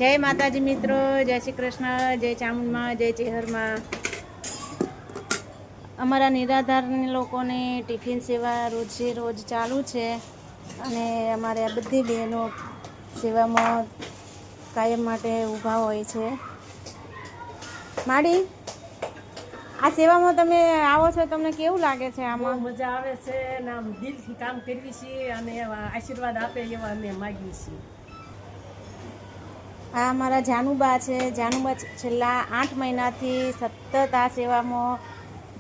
જય માતાજી મિત્રો, જય શ્રી કૃષ્ણ, જય ચામુંડમાં, જય ચેહરમાં. અમારા નિરાધાર લોકોને ટિફિન સેવા રોજે રોજ ચાલુ છે અને અમારે આ બધી બહેનો સેવામાં કાયમ માટે ઊભા હોય છે. માડી, આ સેવામાં તમે આવો છો, તમને કેવું લાગે છે? આમાં મજા આવે છે અને આમ દિલથી કામ કરવી છીએ અને એવા આશીર્વાદ આપે એવા અમે માગીએ છીએ. આ અમારા જાનુબા છે. જાનુબા છેલ્લા 8 મહિનાથી સતત આ સેવામાં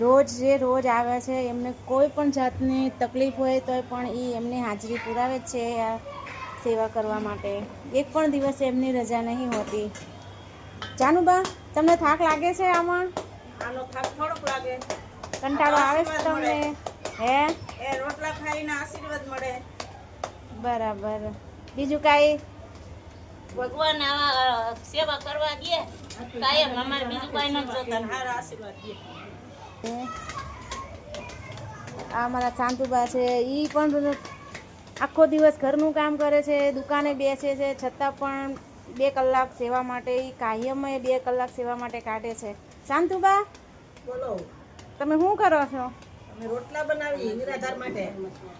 રોજ આવે છે. એમને કોઈ પણ જાતની તકલીફ હોય તોય પણ એ એમની હાજરી પુરાવે છે આ સેવા કરવા માટે. એક પણ દિવસે એમની રજા નહીં હોતી. જાનુબા, તમને થાક લાગે છે આમાં? આનો થાક થોડોક લાગે, કંટાળો આવે છે તમને? હે, એ રોટલા ખાઈને આશીર્વાદ મળે. બરાબર. બીજું કાંઈ? ભગવાન આવા સેવા કરવા દે કાયમ, અમારે બીજું કાંઈ નથી જોતા. સારા આશીર્વાદ દે. આ અમારા શાંતુબા છે. એ પણ આખો દિવસ ઘરનું કામ કરે છે, દુકાને બેસે છે, છતાં પણ 2 કલાક સેવા માટે એ કાયમ 2 કલાક સેવા માટે કાઢે છે. શાંતુબા, બોલો, તમે શું કરો છો? અમે રોટલા બનાવી નિરાધાર માટે.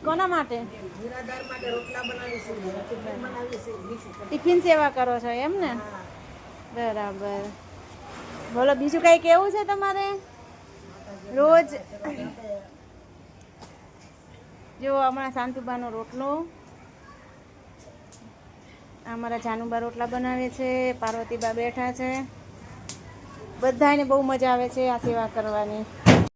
કોના માટે? નિરાધાર માટે રોટલા બનાવીશું, ટિફિન બનાવીશું. ટિફિન સેવા કરો છો એમ ને? બરાબર. બોલો, બીજું કંઈ કેવું છે તમારે? રોજ જો હમણાં શાંતુબાનો રોટલો, અમારા જાનુબા રોટલા બનાવે છે, પાર્વતીબા બેઠા છે. બધાને બહુ મજા આવે છે આ સેવા કરવાની.